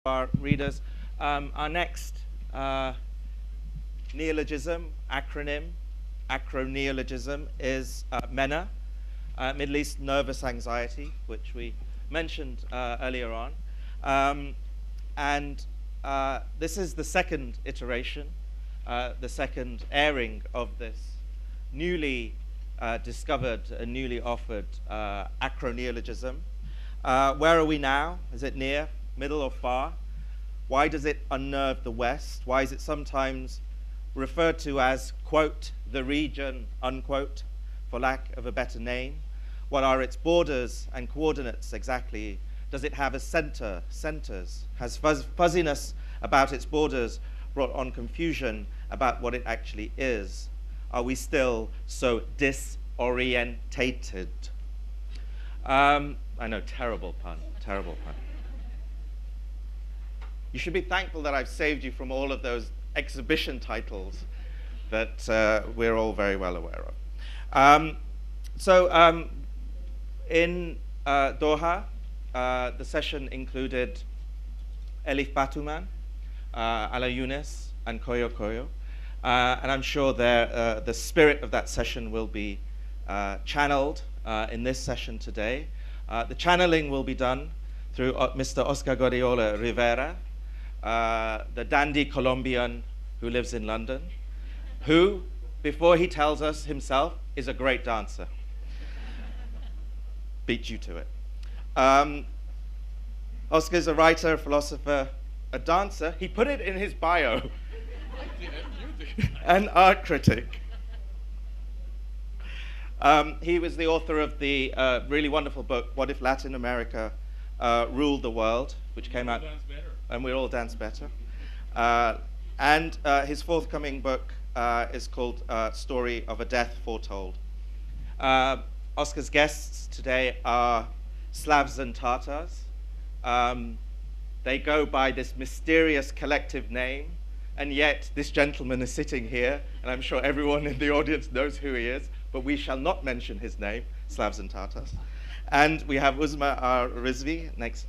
our readers. Our next neologism, acroneologism, is MENA, Middle East Nervous Anxiety, which we mentioned earlier on. This is the second iteration, the second airing of this newly discovered and newly offered acroneologism. Where are we now? Is it near, middle, or far? Why does it unnerve the West? Why is it sometimes referred to as, quote, the region, unquote, for lack of a better name? What are its borders and coordinates exactly? Does it have a center, centers? Has fuzziness about its borders brought on confusion about what it actually is? Are we still so disorientated? I know, terrible pun, terrible pun. You should be thankful that I've saved you from all of those exhibition titles that we're all very well aware of. In Doha, the session included Elif Batuman, Ala Younes, and Koyo Koyo. And I'm sure the spirit of that session will be channeled in this session today. The channeling will be done through Mr. Oscar Goriola Rivera, the dandy Colombian who lives in London, who, before he tells us himself, is a great dancer. Beat you to it. Oscar's a writer, a philosopher, a dancer. He put it in his bio. You did. An art critic. He was the author of the really wonderful book, What If Latin America Ruled the World, which came out, and We All Dance Better. And his forthcoming book is called Story of a Death Foretold. Oscar's guests today are Slavs and Tatars. They go by this mysterious collective name, and yet this gentleman is sitting here, and I'm sure everyone in the audience knows who he is, but we shall not mention his name, Slavs and Tatars. And we have Uzma Rizvi next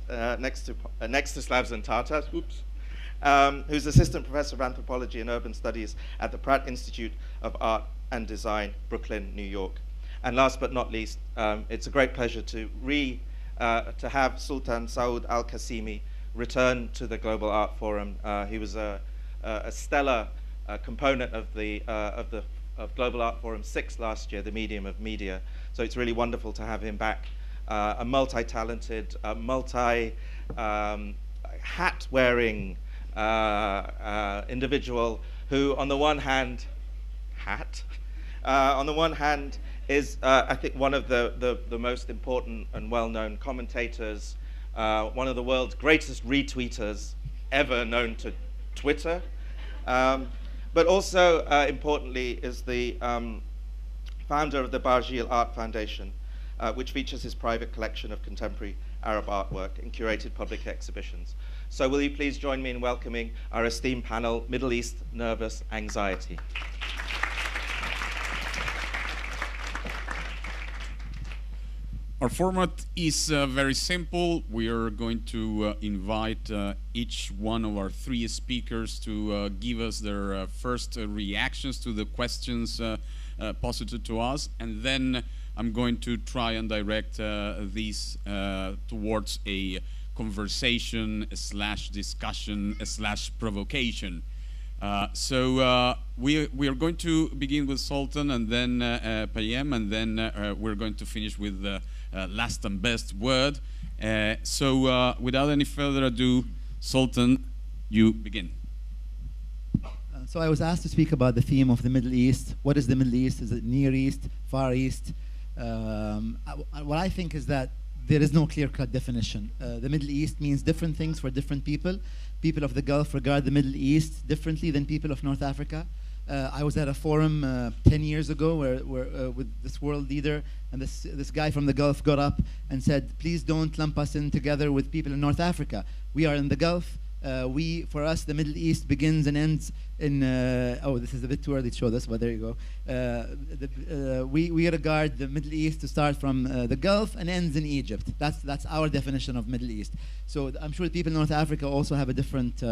to Slavs and Tatars, who's Assistant Professor of Anthropology and Urban Studies at the Pratt Institute of Art and Design, Brooklyn, New York. And last but not least, it's a great pleasure to have Sultan Saud Al-Qasimi return to the Global Art Forum. He was a stellar component of Global Art Forum 6 last year, the medium of media. So it's really wonderful to have him back. A multi-talented, hat-wearing individual who, on the one hand, is, I think, one of the most important and well-known commentators, one of the world's greatest retweeters ever known to Twitter, but also, importantly, is the founder of the Barjeel Art Foundation, which features his private collection of contemporary Arab artwork in curated public exhibitions. So will you please join me in welcoming our esteemed panel, Middle East Nervous Anxiety. Our format is very simple. We are going to invite each one of our three speakers to give us their first reactions to the questions posited to us, and then I'm going to try and direct these towards a conversation / discussion / provocation. We are going to begin with Sultan and then Payem, and then we're going to finish with the last and best word. Without any further ado, Sultan, you begin. So I was asked to speak about the theme of the Middle East. What is the Middle East? Is it Near East, Far East? What I think is that there is no clear-cut definition. The Middle East means different things for different people. People of the Gulf regard the Middle East differently than people of North Africa. I was at a forum 10 years ago with this world leader, and this guy from the Gulf got up and said, please don't lump us in together with people in North Africa. We are in the Gulf. For us, the Middle East begins and ends oh, this is a bit too early to show this, but there you go. We regard the Middle East to start from the Gulf and ends in Egypt. That's our definition of Middle East. So I'm sure people in North Africa also have a different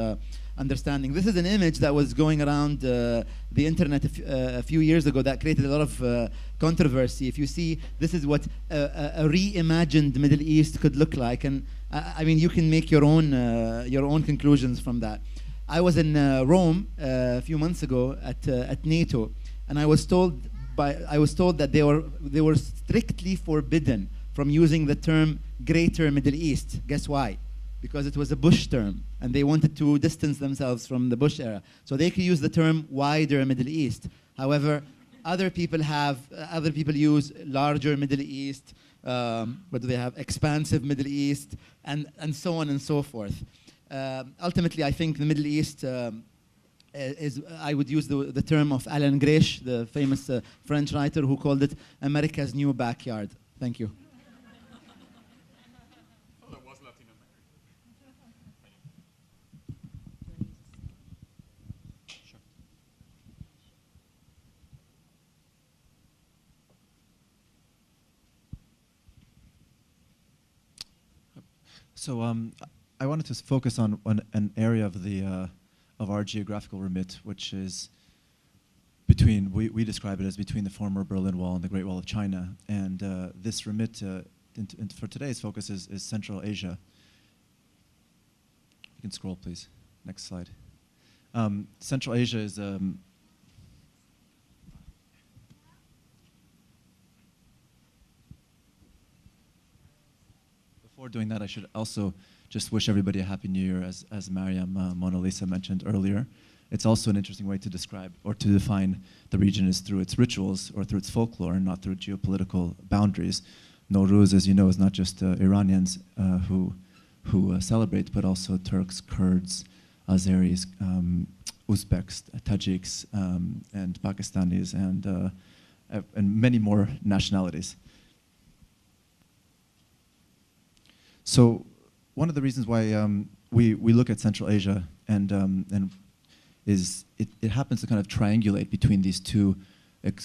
understanding. This is an image that was going around the internet a few years ago that created a lot of controversy. If you see, this is what a reimagined Middle East could look like, and I mean, you can make your own conclusions from that. I was in Rome a few months ago at NATO, and I was told that they were strictly forbidden from using the term Greater Middle East. Guess why? Because it was a Bush term, and they wanted to distance themselves from the Bush era. So they could use the term Wider Middle East. However, other people use larger Middle East. What do they have? Expansive Middle East, and so on and so forth. Ultimately, I think the Middle East I would use the term of Alan Greish, the famous French writer, who called it America's new backyard. Thank you. Oh, that was Latin America. Sure. So I wanted to focus on an area of our geographical remit, which is between, we describe it as between the former Berlin Wall and the Great Wall of China. And this remit for today's focus is Central Asia. You can scroll, please. Next slide. Central Asia is before doing that, I should also just wish everybody a Happy New Year, as Mariam Mona Lisa mentioned earlier. It's also an interesting way to describe or to define the region is through its rituals or through its folklore and not through geopolitical boundaries. Nowruz, as you know, is not just Iranians who celebrate, but also Turks, Kurds, Azeris, Uzbeks, Tajiks, and Pakistanis, and many more nationalities. So one of the reasons why we look at Central Asia and is it happens to kind of triangulate between these two,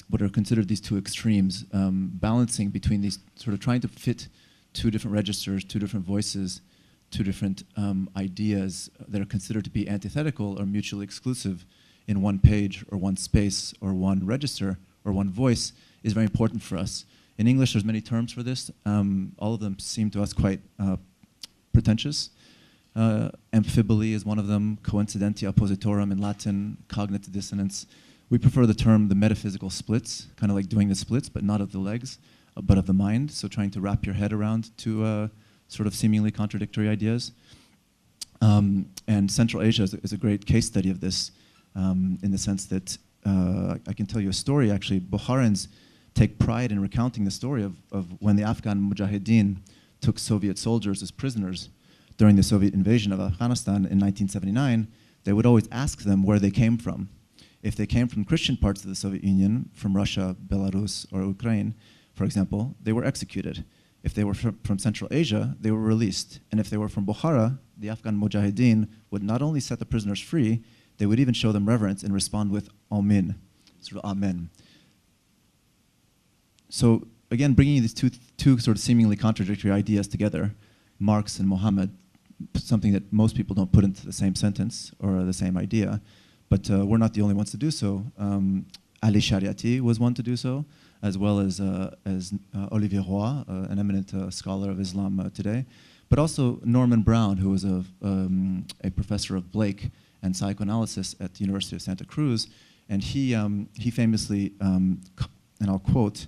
what are considered these two extremes, balancing between these, sort of trying to fit two different registers, two different voices, two different ideas that are considered to be antithetical or mutually exclusive in one page or one space or one register or one voice is very important for us. In English, there's many terms for this. All of them seem to us quite pretentious. Amphiboly is one of them, coincidentia oppositorum in Latin, cognitive dissonance. We prefer the term the metaphysical splits, kind of like doing the splits, but not of the legs, but of the mind. So trying to wrap your head around two sort of seemingly contradictory ideas. And Central Asia is a great case study of this in the sense that I can tell you a story, actually. Bukharans take pride in recounting the story of when the Afghan Mujahideen took Soviet soldiers as prisoners during the Soviet invasion of Afghanistan in 1979. They would always ask them where they came from. If they came from Christian parts of the Soviet Union, from Russia, Belarus, or Ukraine, for example, they were executed. If they were from Central Asia, they were released. And if they were from Bukhara, the Afghan Mujahideen would not only set the prisoners free, they would even show them reverence and respond with Amin, sort of Amen. So again, bringing these two sort of seemingly contradictory ideas together, Marx and Mohammed, something that most people don't put into the same sentence or the same idea, but we're not the only ones to do so. Ali Shariati was one to do so, as well as Olivier Roy, an eminent scholar of Islam today, but also Norman Brown, who was a professor of Blake and psychoanalysis at the University of Santa Cruz, and he famously, and I'll quote,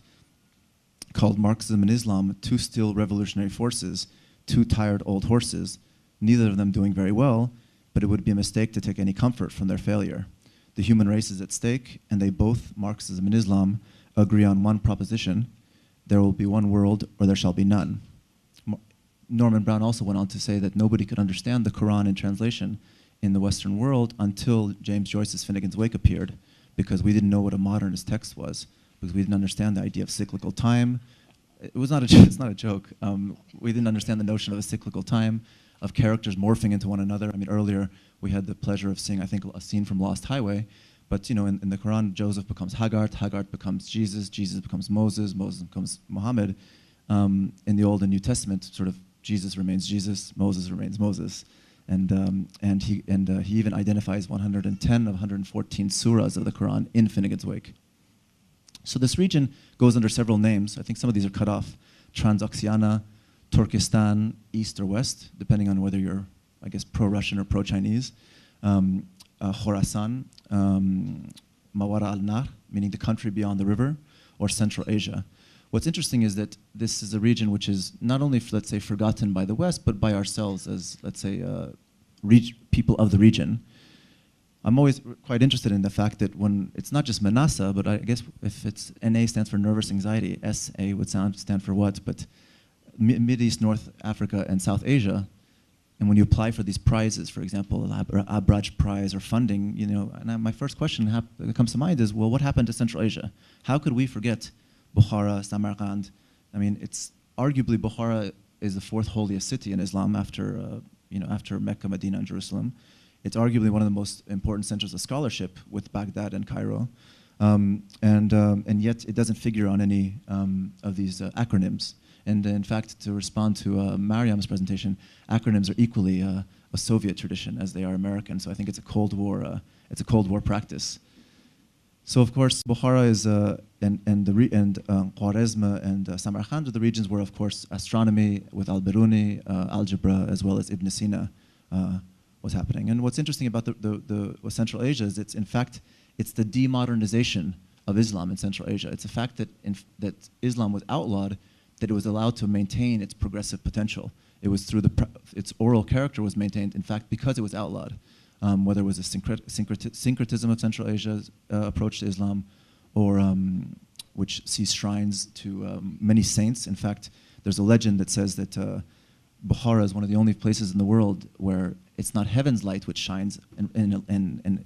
called Marxism and Islam two still revolutionary forces, two tired old horses, neither of them doing very well, but it would be a mistake to take any comfort from their failure. The human race is at stake, and they both, Marxism and Islam, agree on one proposition: there will be one world or there shall be none. Norman Brown also went on to say that nobody could understand the Quran in translation in the Western world until James Joyce's Finnegan's Wake appeared, because we didn't know what a modernist text was, because we didn't understand the idea of cyclical time. It's not a joke. We didn't understand the notion of a cyclical time. of characters morphing into one another. I mean, earlier we had the pleasure of seeing, I think, a scene from Lost Highway. But you know, in the Quran, Joseph becomes Hagar becomes Jesus, Jesus becomes Moses, Moses becomes Muhammad. In the Old and New Testament, sort of Jesus remains Jesus, Moses remains Moses, and he even identifies 110 of 114 surahs of the Quran in Finnegan's Wake. So this region goes under several names. I think some of these are cut off: Transoxiana, Turkestan, East or West, depending on whether you're, I guess, pro-Russian or pro-Chinese. Khorasan, Mawara al-Nahr, meaning the country beyond the river, or Central Asia. What's interesting is that this is a region which is not only, let's say, forgotten by the West, but by ourselves as, let's say, people of the region. I'm always quite interested in the fact that when it's not just Manasa, but I guess if it's NA stands for nervous anxiety, SA would stand for what? But Mid East, North Africa, and South Asia. And when you apply for these prizes, for example, Abraj Prize or funding, you know, and my first question that comes to mind is, well, what happened to Central Asia? How could we forget Bukhara, Samarkand? I mean, it's arguably Bukhara is the fourth holiest city in Islam after, after Mecca, Medina, and Jerusalem. It's arguably one of the most important centers of scholarship with Baghdad and Cairo, and yet it doesn't figure on any of these acronyms. And in fact, to respond to Mariam's presentation, acronyms are equally a Soviet tradition as they are American. So I think it's a Cold War practice. So of course, Bukhara is and Khwarezm and Samarkand are the regions where, of course, astronomy with Al-Biruni, algebra, as well as Ibn Sina was happening. And what's interesting about the Central Asia is it's the demodernization of Islam in Central Asia. It's a fact that that Islam was outlawed, that it was allowed to maintain its progressive potential. It was through its oral character was maintained, in fact, because it was outlawed. Whether it was a syncretism of Central Asia's approach to Islam, or which sees shrines to many saints. In fact, there's a legend that says that Bukhara is one of the only places in the world where it's not heaven's light which shines and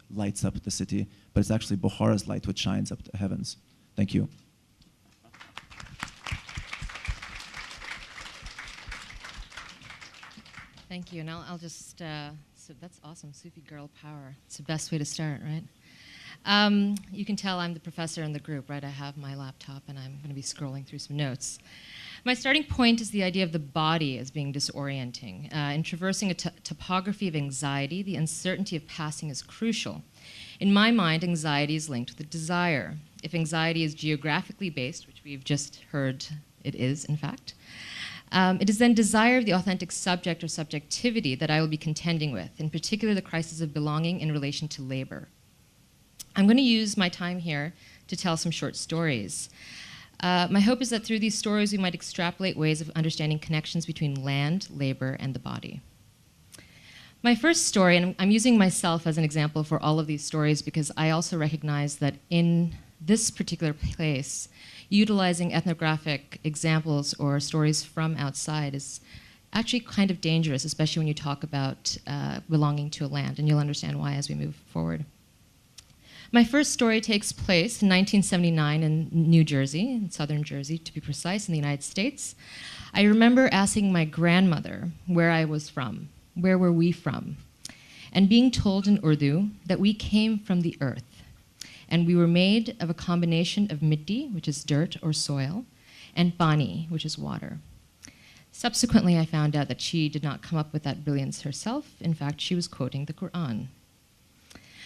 lights up the city, but it's actually Bukhara's light which shines up the heavens. Thank you. Thank you, and I'll just, so that's awesome, Sufi girl power. It's the best way to start, right? You can tell I'm the professor in the group, right? I have my laptop and I'm gonna be scrolling through some notes. My starting point is the idea of the body as being disorienting. In traversing a topography of anxiety, the uncertainty of passing is crucial. In my mind, anxiety is linked with a desire. If anxiety is geographically based, which we've just heard it is, in fact, it is then desire of the authentic subject or subjectivity that I will be contending with, in particular the crisis of belonging in relation to labor. I'm going to use my time here to tell some short stories. My hope is that through these stories we might extrapolate ways of understanding connections between land, labor, and the body. My first story, and I'm using myself as an example for all of these stories because I also recognize that in this particular place, utilizing ethnographic examples or stories from outside is actually kind of dangerous, especially when you talk about belonging to a land, and you'll understand why as we move forward. My first story takes place in 1979 in New Jersey, in southern Jersey to be precise, in the United States. I remember asking my grandmother where I was from, where were we from, and being told in Urdu that we came from the earth. And we were made of a combination of mitti, which is dirt or soil, and pani, which is water. Subsequently, I found out that she did not come up with that brilliance herself. In fact, she was quoting the Quran.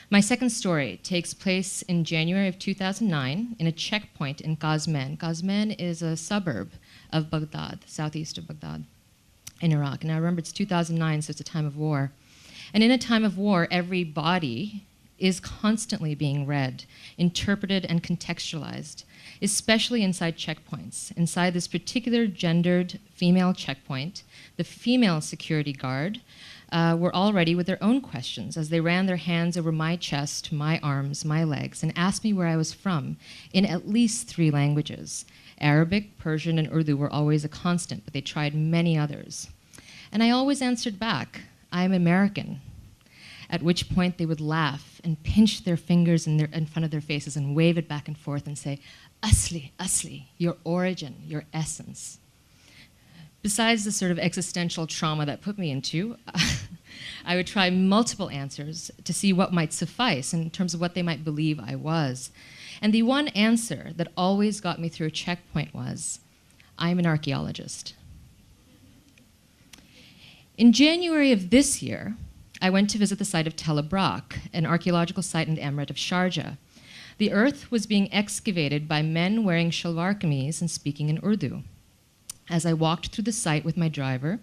My second story takes place in January of 2009 in a checkpoint in Gazmen. Gazmen is a suburb of Baghdad, southeast of Baghdad in Iraq. And I remember it's 2009, so it's a time of war. And in a time of war, every body is constantly being read, interpreted, and contextualized, especially inside checkpoints. Inside this particular gendered female checkpoint, the female security guard were all ready with their own questions as they ran their hands over my chest, my arms, my legs, and asked me where I was from in at least 3 languages. Arabic, Persian, and Urdu were always a constant, but they tried many others. And I always answered back, I'm American. At which point they would laugh and pinch their fingers in front of their faces and wave it back and forth and say, Asli, Asli, your origin, your essence. Besides the sort of existential trauma that put me into, I would try multiple answers to see what might suffice in terms of what they might believe I was. And the one answer that always got me through a checkpoint was, I'm an archaeologist. In January of this year, I went to visit the site of Tel Abrak, an archaeological site in the Emirate of Sharjah. The earth was being excavated by men wearing shalwar kameez and speaking in Urdu. As I walked through the site with my driver,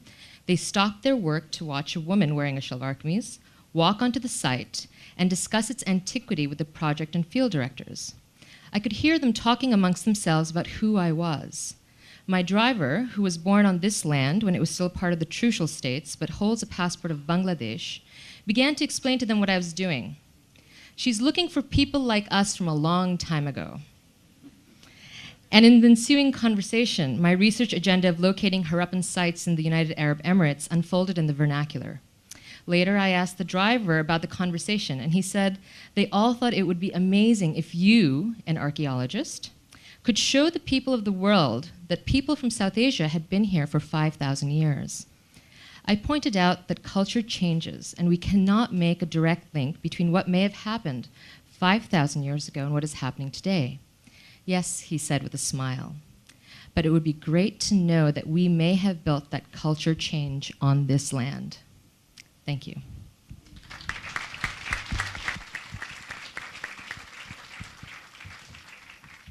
they stopped their work to watch a woman wearing a shalwar kameez walk onto the site and discuss its antiquity with the project and field directors. I could hear them talking amongst themselves about who I was. My driver, who was born on this land when it was still part of the Trucial States but holds a passport of Bangladesh, began to explain to them what I was doing. She's looking for people like us from a long time ago. And in the ensuing conversation, my research agenda of locating Harappan sites in the United Arab Emirates unfolded in the vernacular. Later, I asked the driver about the conversation, and he said they all thought it would be amazing if you, an archaeologist, could show the people of the world that people from South Asia had been here for 5,000 years. I pointed out that culture changes, and we cannot make a direct link between what may have happened 5,000 years ago and what is happening today. Yes, he said with a smile, but it would be great to know that we may have built that culture change on this land. Thank you.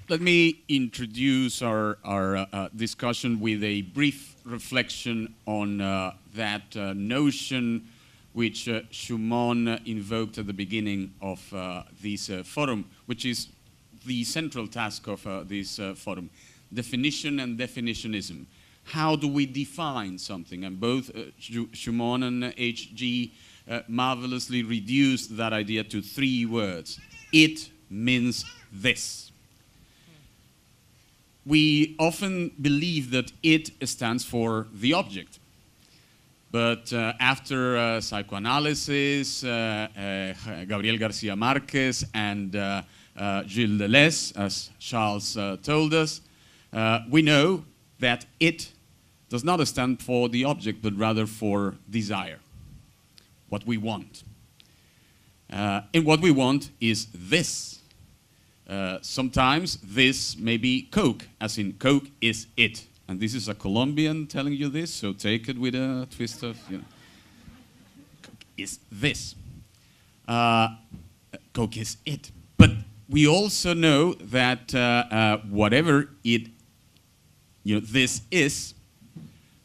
Let me introduce our discussion with a brief reflection on that notion which Shumon invoked at the beginning of this forum, which is the central task of this forum, definition and definitionism. How do we define something? And both Shumon and H.G. Marvelously reduced that idea to 3 words. It means this. We often believe that it stands for the object. But after psychoanalysis, Gabriel Garcia Marquez and Gilles Deleuze, as Charles told us, we know that it does not stand for the object, but rather for desire, what we want. And what we want is this. Sometimes this may be Coke, as in Coke is it. And this is a Colombian telling you this, so take it with a twist of, you know. Coke is this. Coke is it. But we also know that whatever it, this is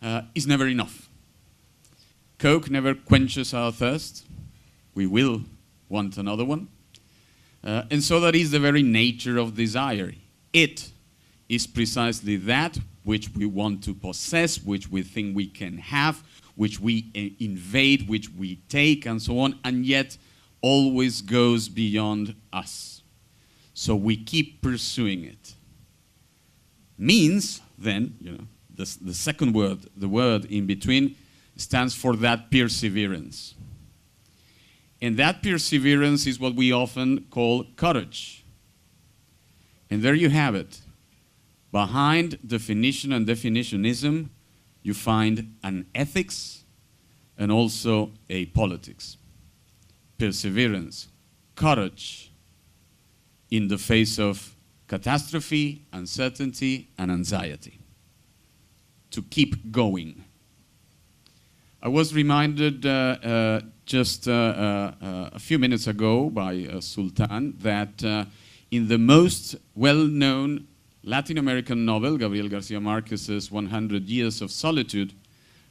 never enough. Coke never quenches our thirst. We will want another one. And so that is the very nature of desire. It is precisely that which we want to possess, which we think we can have, which we invade, which we take, and so on, and yet always goes beyond us. So we keep pursuing it. Means, then, the second word, the word in between, stands for that perseverance. And that perseverance is what we often call courage. And there you have it. Behind definition and definitionism, you find an ethics and also a politics. Perseverance, courage in the face of catastrophe, uncertainty, and anxiety. To keep going. I was reminded just a few minutes ago by Sultan that in the most well-known Latin American novel, Gabriel Garcia Marquez's 100 Years of Solitude,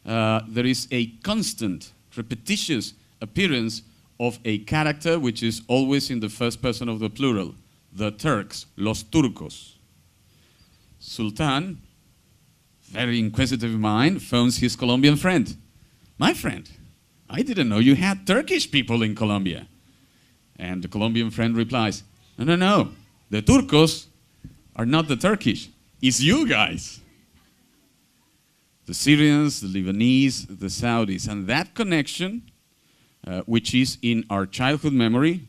there is a constant, repetitious appearance of a character which is always in the first person of the plural, the Turks, los turcos. Sultan, very inquisitive mind, phones his Colombian friend. My friend, I didn't know you had Turkish people in Colombia. And the Colombian friend replies, no, the Turcos are not the Turkish, it's you guys. The Syrians, the Lebanese, the Saudis, and that connection, which is in our childhood memory,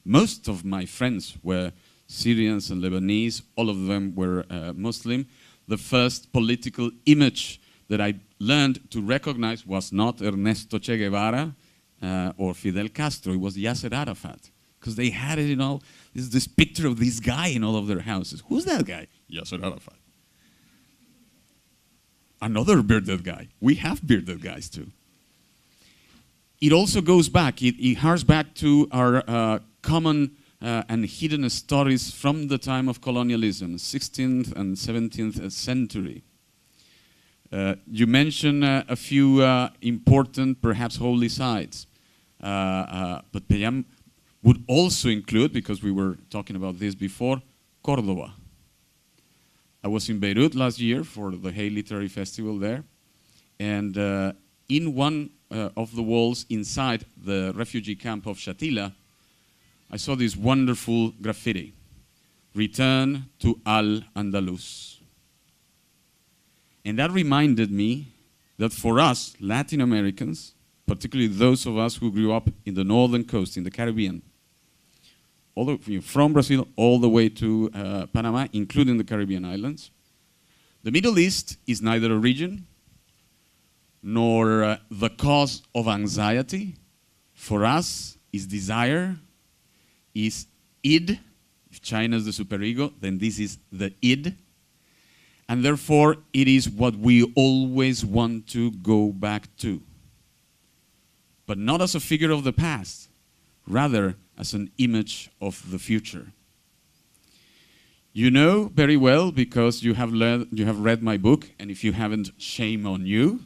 most of my friends were Syrians and Lebanese, all of them were Muslim. The first political image that I learned to recognize was not Ernesto Che Guevara or Fidel Castro, it was Yasser Arafat. Because they had it in all, this picture of this guy in all of their houses. Who's that guy? Yasser Arafat. Another bearded guy. We have bearded guys too. It also goes back, it harks back to our common and hidden stories from the time of colonialism, 16th and 17th century. You mentioned a few important, perhaps holy sites, but Payam would also include, because we were talking about this before, Cordoba. I was in Beirut last year for the Hay Literary Festival there, and in one of the walls inside the refugee camp of Shatila, I saw this wonderful graffiti, "Return to Al-Andalus." And that reminded me that for us, Latin Americans, particularly those of us who grew up in the northern coast, in the Caribbean, from Brazil all the way to Panama, including the Caribbean islands, the Middle East is neither a region nor the cause of anxiety. For us, is desire, is id. If China is the superego, then this is the id. And therefore, it is what we always want to go back to. But not as a figure of the past, rather as an image of the future. You know very well, because you have read my book, and if you haven't, shame on you,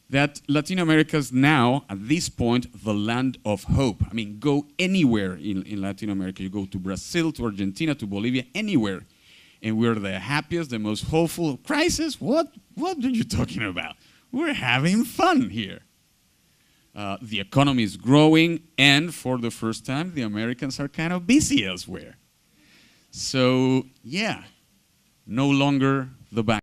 that Latin America is now, at this point, the land of hope. I mean, go anywhere in Latin America. You go to Brazil, to Argentina, to Bolivia, anywhere. And we're the happiest, the most hopeful. Crisis? What are you talking about? We're having fun here. The economy is growing, and for the first time, the Americans are kind of busy elsewhere. So, yeah, no longer the back.